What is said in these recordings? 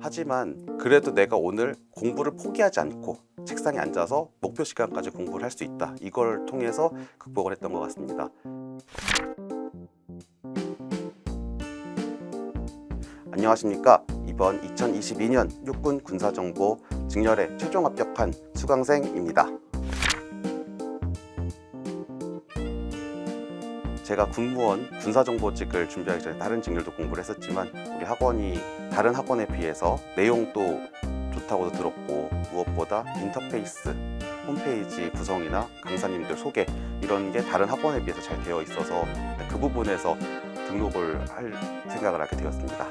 하지만 그래도 내가 오늘 공부를 포기하지 않고 책상에 앉아서 목표 시간까지 공부를 할 수 있다. 이걸 통해서 극복을 했던 것 같습니다. 안녕하십니까. 이번 2022년 육군 군사정보 직렬에 최종 합격한 수강생입니다. 제가 군무원 군사정보직을 준비하기 전에 다른 직렬도 공부를 했었지만 우리 학원이 다른 학원에 비해서 내용도 좋다고도 들었고, 무엇보다 인터페이스, 홈페이지 구성이나 강사님들 소개 이런 게 다른 학원에 비해서 잘 되어 있어서 그 부분에서 등록을 할 생각을 하게 되었습니다.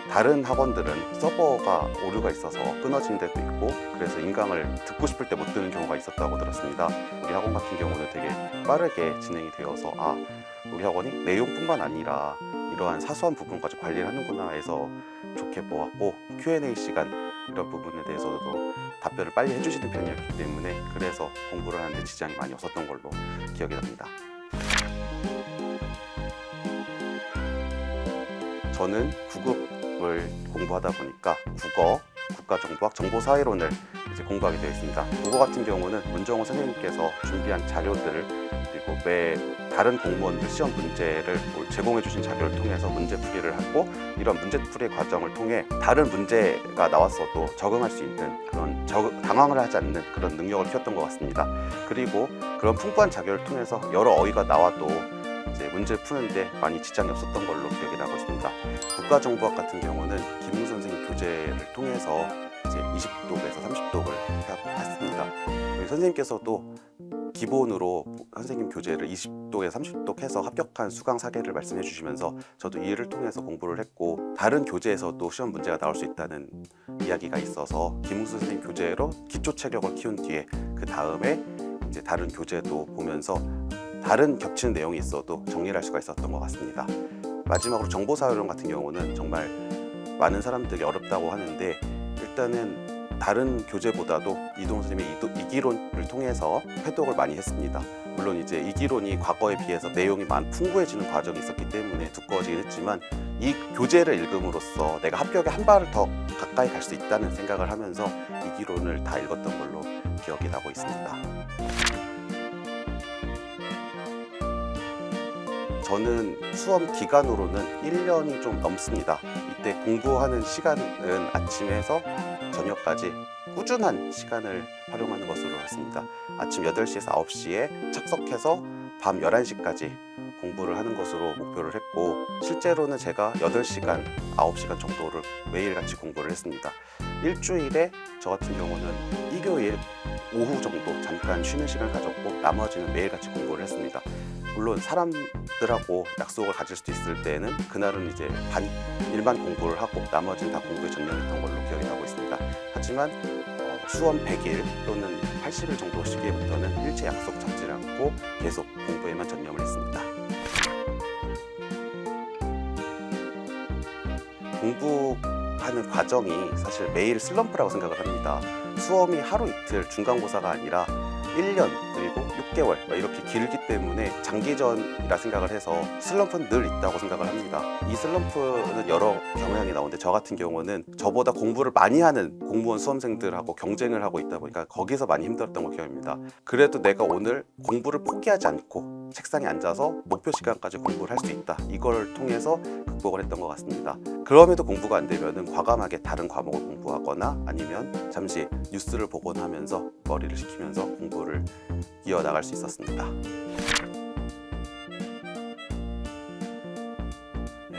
다른 학원들은 서버가 오류가 있어서 끊어진 데도 있고, 그래서 인강을 듣고 싶을 때 못 듣는 경우가 있었다고 들었습니다. 우리 학원 같은 경우는 되게 빠르게 진행이 되어서 우리 학원이 내용뿐만 아니라 이러한 사소한 부분까지 관리를 하는구나 해서 좋게 보았고, Q&A 시간 이런 부분에 대해서도 답변을 빨리 해주시는 편이었기 때문에 그래서 공부를 하는데 지장이 많이 없었던 걸로 기억이 납니다. 저는 9급을 공부하다 보니까 국어, 국가정보학, 정보사회론을 이제 공부하게 되어 있습니다. 국어 같은 경우는 문정호 선생님께서 준비한 자료들을, 그리고 매 다른 공무원들 시험 문제를 제공해 주신 자료를 통해서 문제 풀이를 하고, 이런 문제 풀이 과정을 통해 다른 문제가 나왔어도 적응할 수 있는 그런 당황을 하지 않는 그런 능력을 키웠던 것 같습니다. 그리고 그런 풍부한 자료를 통해서 여러 어휘가 나와도 이제 문제 푸는데 많이 지장이 없었던 걸로 기억이 나고 있습니다. 국가정보학 같은 경우는 김웅 선생님 교재를 통해서 이제 20독에서 30독을 했습니다. 선생님께서도 기본으로 선생님 교재를 20독에서 30독 해서 합격한 수강 사례를 말씀해 주시면서 저도 이를 통해서 공부를 했고, 다른 교재에서도 시험 문제가 나올 수 있다는 이야기가 있어서 김웅수 선생님 교재로 기초 체력을 키운 뒤에 그 다음에 이제 다른 교재도 보면서 다른 겹치는 내용이 있어도 정리를 할 수가 있었던 것 같습니다. 마지막으로 정보사회론 같은 경우는 정말 많은 사람들이 어렵다고 하는데, 일단은 다른 교재보다도 이동 선생님의 이기론을 통해서 회독을 많이 했습니다. 물론 이제 이기론이 과거에 비해서 내용이 풍부해지는 과정이 있었기 때문에 두꺼워지긴 했지만, 이 교재를 읽음으로써 내가 합격에 한 발을 더 가까이 갈 수 있다는 생각을 하면서 이기론을 다 읽었던 걸로 기억이 나고 있습니다. 저는 수험 기간으로는 1년이 좀 넘습니다. 이때 공부하는 시간은 아침에서 저녁까지 꾸준한 시간을 활용하는 것으로 했습니다. 아침 8시에서 9시에 착석해서 밤 11시까지 공부를 하는 것으로 목표를 했고, 실제로는 제가 8시간, 9시간 정도를 매일같이 공부를 했습니다. 일주일에 저 같은 경우는 일요일 오후 정도 잠깐 쉬는 시간을 가졌고, 나머지는 매일같이 공부를 했습니다. 물론 사람들하고 약속을 가질 수도 있을 때는 그날은 이제 일반 공부를 하고 나머지는 다 공부에 전념했던 걸로 기억이 나고 있습니다. 하지만 수험 100일 또는 80일 정도 시기부터는 일체 약속 잡지 않고 계속 공부에만 전념을 했습니다. 공부하는 과정이 사실 매일 슬럼프라고 생각을 합니다. 수험이 하루 이틀 중간고사가 아니라 1년 그리고 6개월 이렇게 길기 때문에 장기전이라 생각을 해서 슬럼프는 늘 있다고 생각을 합니다. 이 슬럼프는 여러 경향이 나오는데, 저 같은 경우는 저보다 공부를 많이 하는 공무원 수험생들하고 경쟁을 하고 있다 보니까 거기서 많이 힘들었던 걸 기억합니다. 그래도 내가 오늘 공부를 포기하지 않고 책상에 앉아서 목표 시간까지 공부를 할 수 있다. 이걸 통해서 극복을 했던 것 같습니다. 그럼에도 공부가 안 되면 과감하게 다른 과목을 공부하거나 아니면 잠시 뉴스를 보거나 하면서 머리를 식히면서 공부를 이어나갈 수 있었습니다.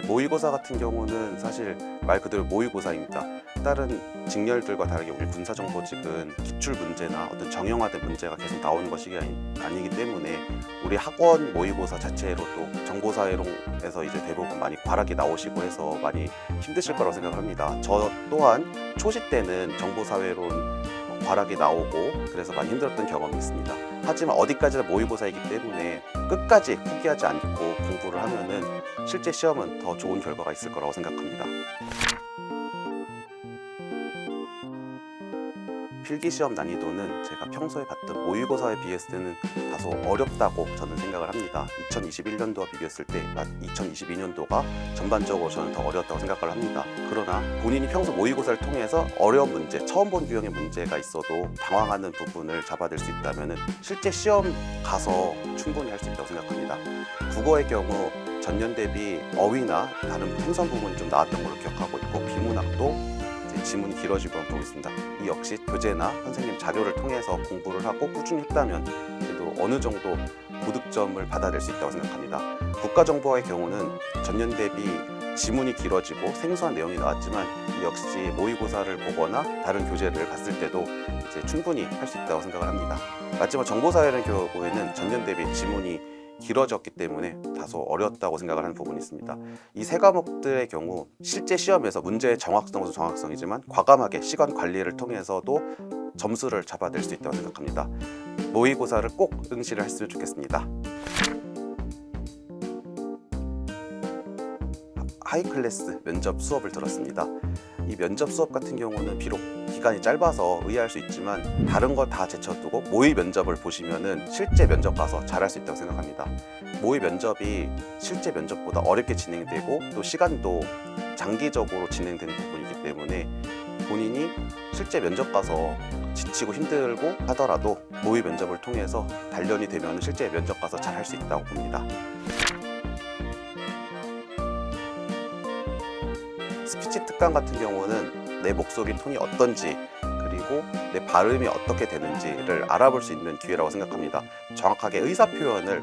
모의고사 같은 경우는 사실 말 그대로 모의고사입니다. 다른 직렬들과 다르게 우리 군사정보직은 기출 문제나 어떤 정형화된 문제가 계속 나오는 것이 아니기 때문에 우리 학원 모의고사 자체로 또 정보사회론에서 이제 대부분 많이 과락이 나오시고 해서 많이 힘드실 거라고 생각을 합니다. 저 또한 초시 때는 정보사회론 과락이 나오고 그래서 많이 힘들었던 경험이 있습니다. 하지만 어디까지나 모의고사이기 때문에 끝까지 포기하지 않고 공부를 하면은 실제 시험은 더 좋은 결과가 있을 거라고 생각합니다. 필기시험 난이도는 제가 평소에 봤던 모의고사에 비했을 때는 다소 어렵다고 저는 생각을 합니다. 2021년도와 비교했을 때 2022년도가 전반적으로 저는 더 어려웠다고 생각을 합니다. 그러나 본인이 평소 모의고사를 통해서 어려운 문제, 처음 본 유형의 문제가 있어도 당황하는 부분을 잡아낼 수 있다면 실제 시험 가서 충분히 할 수 있다고 생각합니다. 국어의 경우 전년 대비 어휘나 다른 생선 부분이 좀 나왔던 걸로 기억하고 있고, 비문학도 지문이 길어지고 보고 있습니다. 이 역시 교재나 선생님 자료를 통해서 공부를 하고 꾸준히 했다면 그래도 어느 정도 고득점을 받아낼 수 있다고 생각합니다. 국가정보학의 경우는 전년 대비 지문이 길어지고 생소한 내용이 나왔지만 이 역시 모의고사를 보거나 다른 교재를 봤을 때도 이제 충분히 할 수 있다고 생각을 합니다. 마지막 정보사회의 경우에는 전년 대비 지문이 길어졌기 때문에 다소 어려웠다고 생각을 하는 부분이 있습니다. 이 세 과목들의 경우 실제 시험에서 문제의 정확성도 정확성이지만 과감하게 시간 관리를 통해서도 점수를 잡아낼 수 있다고 생각합니다. 모의고사를 꼭 응시를 했으면 좋겠습니다. 하이클래스 면접 수업을 들었습니다. 이 면접 수업 같은 경우는 비록 기간이 짧아서 의아할 수 있지만 다른 거 다 제쳐두고 모의 면접을 보시면은 실제 면접 가서 잘할 수 있다고 생각합니다. 모의 면접이 실제 면접보다 어렵게 진행되고 또 시간도 장기적으로 진행되는 부분이기 때문에 본인이 실제 면접 가서 지치고 힘들고 하더라도 모의 면접을 통해서 단련이 되면 실제 면접 가서 잘할 수 있다고 봅니다. 스피치 특강 같은 경우는 내 목소리 톤이 어떤지 그리고 내 발음이 어떻게 되는지를 알아볼 수 있는 기회라고 생각합니다. 정확하게 의사 표현을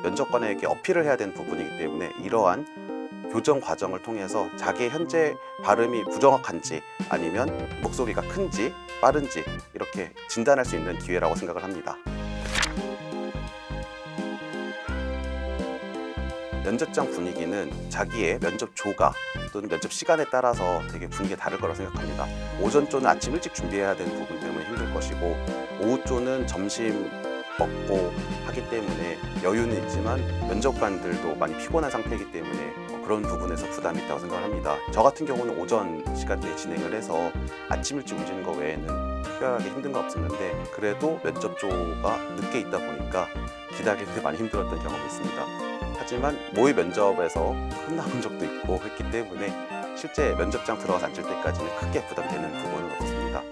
면접관에게 어필을 해야 되는 부분이기 때문에 이러한 교정 과정을 통해서 자기의 현재 발음이 부정확한지 아니면 목소리가 큰지 빠른지 이렇게 진단할 수 있는 기회라고 생각을 합니다. 면접장 분위기는 자기의 면접 조가 또는 면접 시간에 따라서 되게 분위기가 다를 거라고 생각합니다. 오전 조는 아침 일찍 준비해야 되는 부분 때문에 힘들 것이고 오후 조는 점심 먹고 하기 때문에 여유는 있지만 면접관들도 많이 피곤한 상태이기 때문에 그런 부분에서 부담이 있다고 생각을 합니다. 저 같은 경우는 오전 시간대에 진행을 해서 아침 일찍 움직이는 거 외에는 특별하게 힘든 거 없었는데 그래도 면접 조가 늦게 있다 보니까 기다리는데 많이 힘들었던 경험이 있습니다. 하지만 모의 면접에서 혼나본 적도 있고 했기 때문에 실제 면접장 들어가서 앉을 때까지는 크게 부담되는 부분은 없습니다.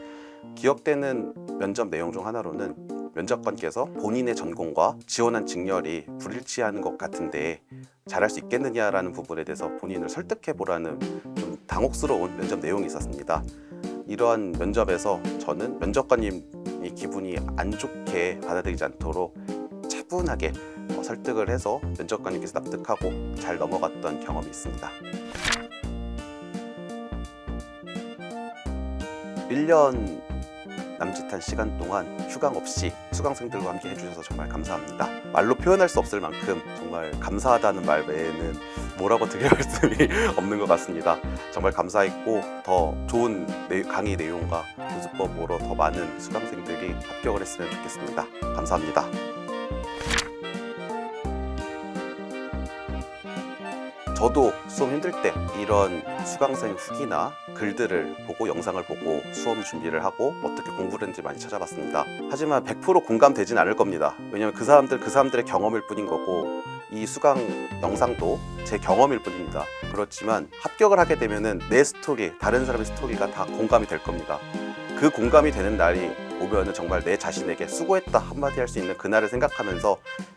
기억되는 면접 내용 중 하나로는 면접관께서 본인의 전공과 지원한 직렬이 불일치하는 것 같은데 잘할 수 있겠느냐라는 부분에 대해서 본인을 설득해보라는 좀 당혹스러운 면접 내용이 있었습니다. 이러한 면접에서 저는 면접관님이 기분이 안 좋게 받아들이지 않도록 차분하게 설득을 해서 면접관님께서 납득하고 잘 넘어갔던 경험이 있습니다. 1년 남짓한 시간 동안 휴강 없이 수강생들과 함께 해주셔서 정말 감사합니다. 말로 표현할 수 없을 만큼 정말 감사하다는 말 외에는 뭐라고 드릴 말씀이 없는 것 같습니다. 정말 감사했고 더 좋은 강의 내용과 교수법으로 더 많은 수강생들이 합격을 했으면 좋겠습니다. 감사합니다. 저도 수험 힘들 때 이런 수강생 후기나 글들을 보고 영상을 보고 수험 준비를 하고 어떻게 공부를 했는지 많이 찾아봤습니다. 하지만 100% 공감되진 않을 겁니다. 왜냐하면 그 사람들의 경험일 뿐인 거고 이 수강 영상도 제 경험일 뿐입니다. 그렇지만 합격을 하게 되면은 내 스토리, 다른 사람의 스토리가 다 공감이 될 겁니다. 그 공감이 되는 날이 오면은 정말 내 자신에게 수고했다 한마디 할 수 있는 그날을 생각하면서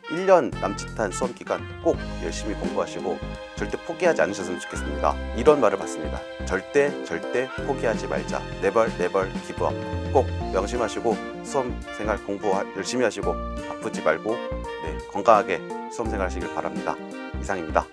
1년 남짓한 수험 기간 꼭 열심히 공부하시고 절대 포기하지 않으셨으면 좋겠습니다. 이런 말을 받습니다. 절대 포기하지 말자. Never give up. 꼭 명심하시고 수험 생활 공부 열심히 하시고 아프지 말고 건강하게 수험 생활 하시길 바랍니다. 이상입니다.